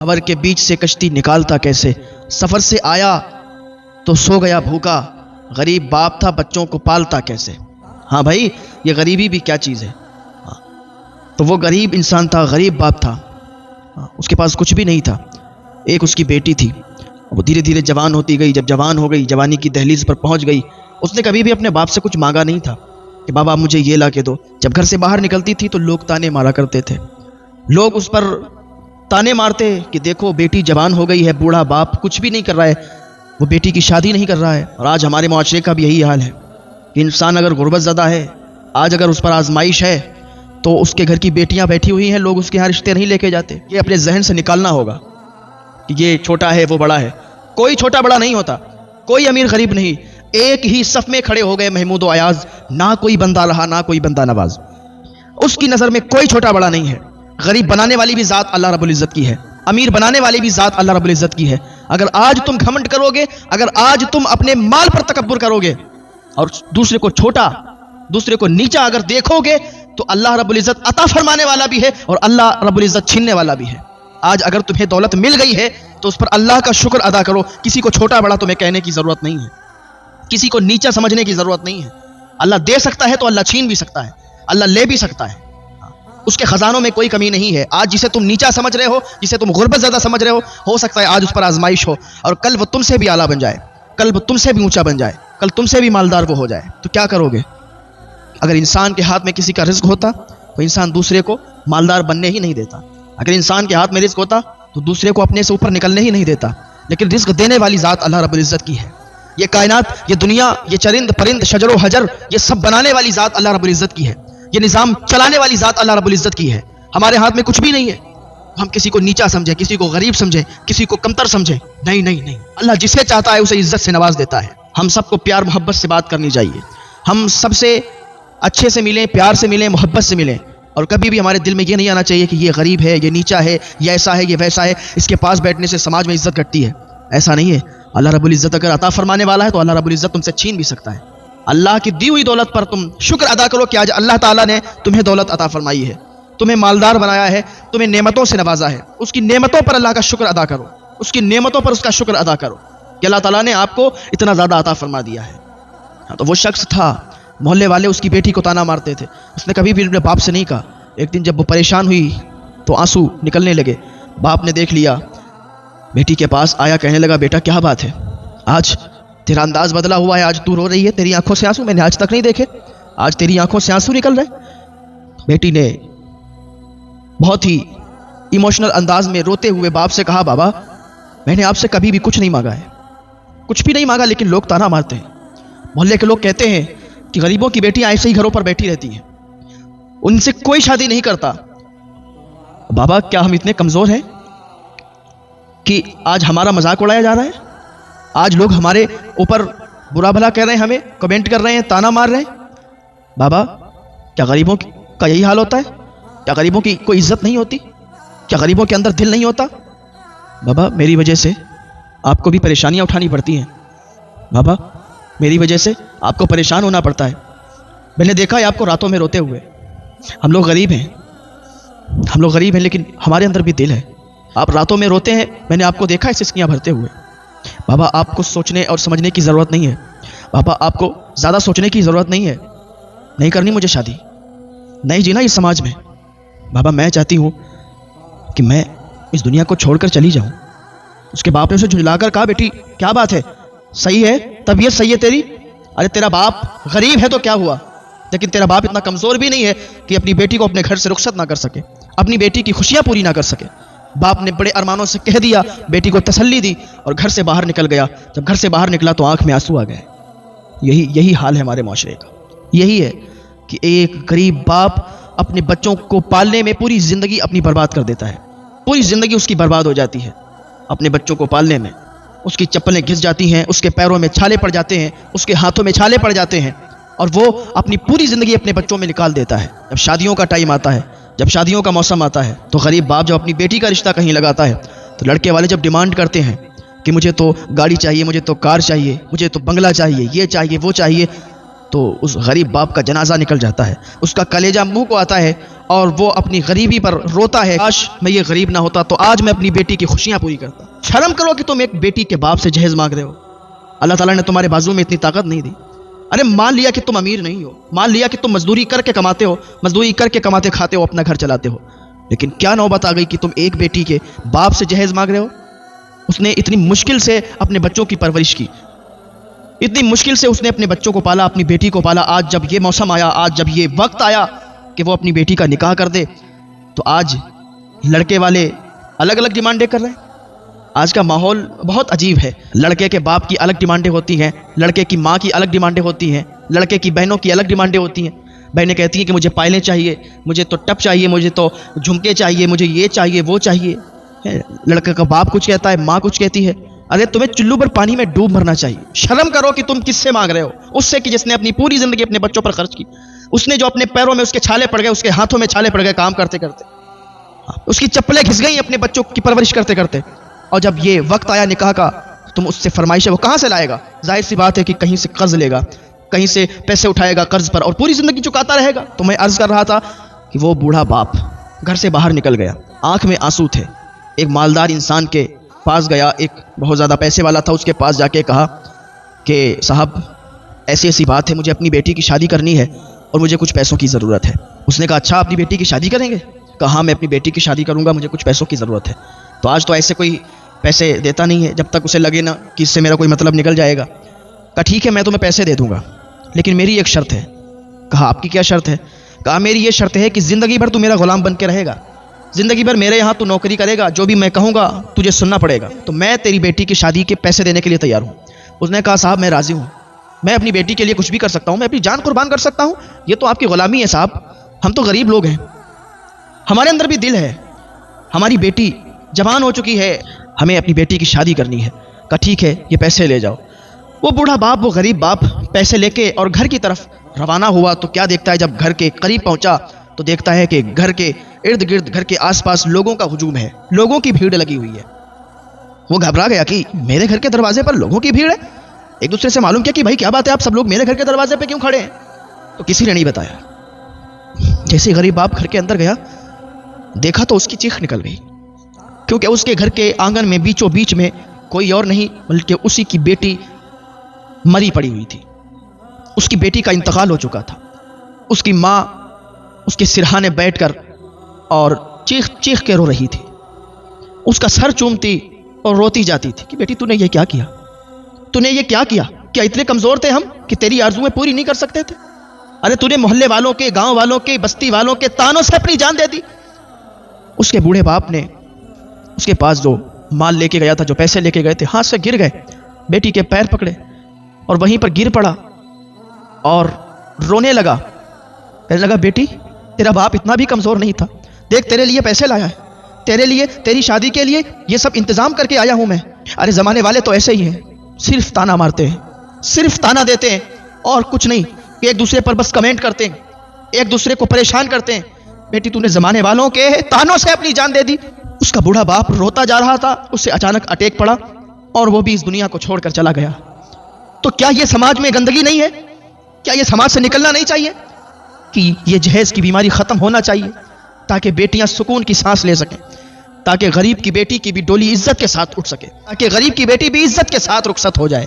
खबर के बीच से कश्ती निकालता कैसे, सफर से आया तो सो गया भूखा, गरीब बाप था बच्चों को पालता कैसे। हाँ भाई, ये गरीबी भी क्या चीज़ है। हाँ, तो वो गरीब इंसान था, गरीब बाप था। हाँ, उसके पास कुछ भी नहीं था। एक उसकी बेटी थी, वो धीरे धीरे जवान होती गई। जब जवान हो गई, जवानी की दहलीज पर पहुंच गई, उसने कभी भी अपने बाप से कुछ मांगा नहीं था कि बाबा मुझे ये ला के दो। जब घर से बाहर निकलती थी तो लोग ताने मारा करते थे, लोग उस पर ताने मारते कि देखो बेटी जवान हो गई है, बूढ़ा बाप कुछ भी नहीं कर रहा है, वो बेटी की शादी नहीं कर रहा है। और आज हमारे माशरे का भी यही हाल है कि इंसान अगर गुर्बत ज़दा है, आज अगर उस पर आजमाइश है, तो उसके घर की बेटियां बैठी हुई हैं, लोग उसके यहाँ रिश्ते नहीं लेके जाते। ये अपने जहन से निकालना होगा कि ये छोटा है वो बड़ा है। कोई छोटा बड़ा नहीं होता, कोई अमीर गरीब नहीं, एक ही सफ में खड़े हो गए महमूद व अयाज, ना कोई बंदा रहा ना कोई बंदा नवाज। उसकी नज़र में कोई छोटा बड़ा नहीं है। गरीब बनाने वाली भी ज़ात अल्लाह रब्बुल इज़्ज़त की है, अमीर बनाने वाली भी ज़ात अल्लाह रब्बुल इज़्ज़त की है। अगर आज तुम घमंड करोगे, अगर आज तुम अपने माल पर तकब्बुर करोगे और दूसरे को छोटा, दूसरे को नीचा अगर देखोगे, तो अल्लाह रब्बुल इज़्ज़त अता फरमाने वाला भी है और अल्लाह रब्बुल इज़्ज़त छीनने वाला भी है। आज अगर तुम्हें दौलत मिल गई है तो उस पर अल्लाह का शुक्र अदा करो। किसी को छोटा बड़ा तुम्हें कहने की ज़रूरत नहीं है, किसी को नीचा समझने की ज़रूरत नहीं है। अल्लाह दे सकता है तो अल्लाह छीन भी सकता है, अल्लाह ले भी सकता है। उसके खजानों में कोई कमी नहीं है। आज जिसे तुम नीचा समझ रहे हो, जिसे तुम गुर्बत ज़्यादा समझ रहे हो सकता है आज उस पर आजमाइश हो और कल वो तुमसे भी आला बन जाए, कल वो तुमसे भी ऊंचा बन जाए, कल तुमसे भी मालदार वो हो जाए। तो क्या करोगे? अगर इंसान के हाथ में किसी का रिज्क होता तो इंसान दूसरे को मालदार बनने ही नहीं देता। अगर इंसान के हाथ में रिज्क होता तो दूसरे को अपने से ऊपर निकलने ही नहीं देता। लेकिन रिज्क देने वाली ज़ात अल्लाह रब्बुल इज़्ज़त की है। ये कायनात, ये दुनिया, ये चरिंद परिंद शजर हजर, ये सब बनाने वाली ज़ात अल्लाह रब्बुल इज़्ज़त की है। ये निज़ाम चलाने वाली ज़ात अल्लाह रब्बुल इज़्ज़त की है। हमारे हाथ में कुछ भी नहीं है। हम किसी को नीचा समझें, किसी को गरीब समझें, किसी को कमतर समझें, नहीं नहीं नहीं। अल्लाह जिसे चाहता है उसे इज़्ज़त से नवाज देता है। हम सबको प्यार मोहब्बत से बात करनी चाहिए। हम सबसे अच्छे से मिलें, प्यार से मिलें, मोहब्बत से मिलें। और कभी भी हमारे दिल में ये नहीं आना चाहिए कि ये गरीब है, ये नीचा है, ये ऐसा है, ये वैसा है, इसके पास बैठने से समाज में इज़्ज़त घटती है। ऐसा नहीं है। अल्लाह रब्बुल इज़्ज़त अगर अता फरमाने वाला है तो अल्लाह रब्बुल इज़्ज़त तुमसे छीन भी सकता है। अल्लाह की दी हुई दौलत पर तुम शुक्र अदा करो कि आज अल्लाह ताला ने तुम्हें दौलत अता फरमाई है, तुम्हें मालदार बनाया है, तुम्हें नेमतों से नवाजा है। उसकी नेमतों पर अल्लाह का शुक्र अदा करो, उसकी नेमतों पर उसका शुक्र अदा करो कि अल्लाह ताला ने आपको इतना ज़्यादा अता फरमा दिया है। हाँ, तो वो शख्स था, मोहल्ले वाले उसकी बेटी को ताना मारते थे, उसने कभी भी अपने बाप से नहीं कहा। एक दिन जब वो परेशान हुई तो आंसू निकलने लगे। बाप ने देख लिया, बेटी के पास आया, कहने लगा बेटा क्या बात है, आज तेरा अंदाज बदला हुआ है, आज तू रो रही है, तेरी आंखों से आंसू मैंने आज तक नहीं देखे, आज तेरी आंखों से आंसू निकल रहे। बेटी ने बहुत ही इमोशनल अंदाज में रोते हुए बाप से कहा बाबा मैंने आपसे कभी भी कुछ नहीं मांगा है, कुछ भी नहीं मांगा, लेकिन लोग ताना मारते हैं। मोहल्ले के लोग कहते हैं कि गरीबों की बेटियां ऐसे ही घरों पर बैठी रहती हैं, उनसे कोई शादी नहीं करता। बाबा क्या हम इतने कमजोर हैं कि आज हमारा मजाक उड़ाया जा रहा है, आज लोग हमारे ऊपर बुरा भला कह रहे हैं, हमें कमेंट कर रहे हैं, ताना मार रहे हैं? बाबा क्या गरीबों का यही हाल होता है? क्या गरीबों की कोई इज्जत नहीं होती? क्या गरीबों के अंदर दिल नहीं होता? बाबा मेरी वजह से आपको भी परेशानियां उठानी पड़ती हैं, बाबा मेरी वजह से आपको परेशान होना पड़ता है। मैंने देखा है आपको रातों में रोते हुए। हम लोग गरीब हैं, हम लोग गरीब हैं, लेकिन हमारे अंदर भी दिल है। आप रातों में रोते हैं, मैंने आपको देखा है सिसकियां भरते हुए। बाबा आपको सोचने और समझने की ज़रूरत नहीं है, बाबा आपको ज़्यादा सोचने की ज़रूरत नहीं है। नहीं करनी मुझे शादी, नहीं जीना इस समाज में। बाबा मैं चाहती हूँ कि मैं इस दुनिया को छोड़कर चली जाऊँ। उसके बाप ने उसे झुंझलाकर कहा बेटी क्या बात है, सही है, तबीयत सही है तेरी? अरे तेरा बाप गरीब है तो क्या हुआ, लेकिन तेरा बाप इतना कमज़ोर भी नहीं है कि अपनी बेटी को अपने घर से रुखसत ना कर सके, अपनी बेटी की खुशियाँ पूरी ना कर सके। बाप ने बड़े अरमानों से कह दिया, बेटी को तसल्ली दी और घर से बाहर निकल गया। जब घर से बाहर निकला तो आंख में आंसू आ गए। यही हाल है हमारे माशरे का। यही है कि एक गरीब बाप अपने बच्चों को पालने में पूरी ज़िंदगी अपनी बर्बाद कर देता है, पूरी ज़िंदगी उसकी बर्बाद हो जाती है अपने बच्चों को पालने में। उसकी चप्पलें घिस जाती हैं, उसके पैरों में छाले पड़ जाते हैं, उसके हाथों में छाले पड़ जाते हैं और वो अपनी पूरी ज़िंदगी अपने बच्चों में निकाल देता है। जब शादियों का टाइम आता है, जब शादियों का मौसम आता है, तो गरीब बाप जब अपनी बेटी का रिश्ता कहीं लगाता है तो लड़के वाले जब डिमांड करते हैं कि मुझे तो गाड़ी चाहिए, मुझे तो कार चाहिए, मुझे तो बंगला चाहिए, ये चाहिए वो चाहिए, तो उस गरीब बाप का जनाजा निकल जाता है, उसका कलेजा मुंह को आता है اور وہ اپنی غریبی پر روتا ہے، کاش میں یہ غریب نہ ہوتا تو آج میں اپنی بیٹی کی خوشیاں پوری کرتا۔ شرم کرو کہ تم ایک بیٹی کے باپ سے جہیز مانگ رہے ہو۔ اللہ تعالیٰ نے تمہارے بازو میں اتنی طاقت نہیں دی۔ ارے مان لیا کہ تم امیر نہیں ہو، مان لیا کہ تم مزدوری کر کے کماتے ہو، مزدوری کر کے کماتے کھاتے ہو، اپنا گھر چلاتے ہو، لیکن کیا نوبت آ گئی کہ تم ایک بیٹی کے باپ سے جہیز مانگ رہے ہو؟ اس نے اتنی مشکل سے اپنے بچوں کی پرورش کی، اتنی مشکل سے اس نے اپنے بچوں کو پالا، اپنی بیٹی کو پالا۔ آج جب یہ موسم آیا، آج جب یہ وقت آیا کہ وہ اپنی بیٹی کا نکاح کر دے، تو آج لڑکے والے الگ الگ ڈیمانڈیں کر رہے ہیں۔ آج کا ماحول بہت عجیب ہے۔ لڑکے کے باپ کی الگ ڈیمانڈیں ہوتی ہیں، لڑکے کی ماں کی الگ ڈیمانڈیں ہوتی ہیں، لڑکے کی بہنوں کی الگ ڈیمانڈیں ہوتی ہیں۔ بہنیں کہتی ہیں کہ مجھے پائلیں چاہیے، مجھے تو ٹپ چاہیے، مجھے تو جھمکے چاہیے، مجھے یہ چاہیے وہ چاہیے۔ لڑکے کا باپ کچھ کہتا ہے، ماں کچھ کہتی ہے۔ ارے تمہیں چلو پر پانی میں ڈوب مرنا چاہیے۔ شرم کرو کہ تم کس سے مانگ رہے ہو؟ اس سے کہ جس نے اپنی پوری زندگی اپنے بچوں پر خرچ کی، اس نے جو اپنے پیروں میں اس کے چھالے پڑ گئے، اس کے ہاتھوں میں چھالے پڑ گئے کام کرتے کرتے، اس کی چپلیں گھس گئیں اپنے بچوں کی پرورش کرتے کرتے، اور جب یہ وقت آیا نکاح کا تم اس سے فرمائش ہے، وہ کہاں سے لائے گا؟ ظاہر سی بات ہے کہ کہیں سے قرض لے گا، کہیں سے پیسے اٹھائے گا قرض پر، اور پوری زندگی چکاتا رہے گا۔ تو میں عرض کر رہا تھا کہ وہ بوڑھا باپ گھر سے باہر نکل گیا، آنکھ میں آنسو تھے، ایک مالدار انسان کے پاس گیا، ایک بہت زیادہ پیسے والا تھا، اس کے پاس جا کے کہا کہ صاحب ایسی ایسی بات ہے، مجھے اپنی بیٹی کی شادی کرنی ہے اور مجھے کچھ پیسوں کی ضرورت ہے۔ اس نے کہا اچھا اپنی بیٹی کی شادی کریں گے؟ کہا ہاں میں اپنی بیٹی کی شادی کروں گا، مجھے کچھ پیسوں کی ضرورت ہے۔ تو آج تو ایسے کوئی پیسے دیتا نہیں ہے جب تک اسے لگے نا کہ اس سے میرا کوئی مطلب نکل جائے گا۔ کہا ٹھیک ہے میں تمہیں پیسے دے دوں گا، لیکن میری ایک شرط ہے۔ کہا آپ کی کیا شرط ہے؟ کہا میری یہ شرط ہے کہ زندگی بھر تو میرا غلام بن کے رہے گا، زندگی بھر میرے یہاں تو نوکری کرے گا، جو بھی میں کہوں گا تجھے سننا پڑے گا، تو میں تیری بیٹی کی شادی کے پیسے دینے کے لیے تیار ہوں۔ اس نے کہا صاحب میں راضی ہوں، میں اپنی بیٹی کے لیے کچھ بھی کر سکتا ہوں، میں اپنی جان قربان کر سکتا ہوں، یہ تو آپ کی غلامی ہے صاحب، ہم تو غریب لوگ ہیں، ہمارے اندر بھی دل ہے، ہماری بیٹی جوان ہو چکی ہے، ہمیں اپنی بیٹی کی شادی کرنی ہے۔ کہا ٹھیک ہے یہ پیسے لے جاؤ۔ وہ بوڑھا باپ، وہ غریب باپ پیسے لے کے اور گھر کی طرف روانہ ہوا تو کیا دیکھتا ہے، جب گھر کے قریب پہنچا تو دیکھتا ہے کہ گھر کے ارد گرد، گھر کے آس پاس لوگوں کا ہجوم ہے، لوگوں کی بھیڑ لگی ہوئی ہے۔ وہ گھبرا گیا کہ میرے گھر کے دروازے پر لوگوں کی بھیڑ ہے۔ ایک دوسرے سے معلوم کیا کہ بھائی کیا بات ہے، آپ سب لوگ میرے گھر کے دروازے پہ کیوں کھڑے ہیں؟ تو کسی نے نہیں بتایا۔ جیسے غریب باپ گھر کے اندر گیا، دیکھا تو اس کی چیخ نکل گئی، کیونکہ اس کے گھر کے آنگن میں بیچوں بیچ میں کوئی اور نہیں بلکہ اسی کی بیٹی مری پڑی ہوئی تھی۔ اس کی بیٹی کا انتقال ہو چکا تھا۔ اس کی ماں اس کے سرہانے بیٹھ کر اور چیخ چیخ کے رو رہی تھی، اس کا سر چومتی اور روتی جاتی تھی کہ بیٹی تو نے یہ کیا کیا، تو نے یہ کیا کیا؟ کیا اتنے کمزور تھے ہم کہ تیری آرزویں پوری نہیں کر سکتے تھے؟ ارے تو نے محلے والوں کے، گاؤں والوں کے، بستی والوں کے تانوں سے اپنی جان دے دی۔ اس کے بوڑھے باپ نے اس کے پاس جو مال لے کے گیا تھا، جو پیسے لے کے گئے تھے، ہاتھ سے گر گئے، بیٹی کے پیر پکڑے اور وہیں پر گر پڑا اور رونے لگا، کہنے لگا بیٹی تیرا باپ اتنا بھی کمزور نہیں تھا، دیکھ تیرے لیے پیسے لایا ہے، تیرے لیے، تیری شادی کے لیے یہ سب انتظام کر کے آیا ہوں میں۔ ارے زمانے والے تو ایسے ہی ہیں، صرف تانا مارتے ہیں، صرف تانا دیتے ہیں اور کچھ نہیں، ایک دوسرے پر بس کمنٹ کرتے ہیں، ایک دوسرے کو پریشان کرتے ہیں۔ بیٹی تو نے زمانے والوں کے تانوں سے اپنی جان دے دی۔ اس کا بوڑھا باپ روتا جا رہا تھا، اس سے اچانک اٹیک پڑا اور وہ بھی اس دنیا کو چھوڑ کر چلا گیا۔ تو کیا یہ سماج میں گندگی نہیں ہے؟ کیا یہ سماج سے نکلنا نہیں چاہیے کہ یہ جہیز کی بیماری ختم ہونا چاہیے تاکہ بیٹیاں سکون کی سانس لے سکیں، تاکہ غریب کی بیٹی کی بھی ڈولی عزت کے ساتھ اٹھ سکے، تاکہ غریب کی بیٹی بھی عزت کے ساتھ رخصت ہو جائے۔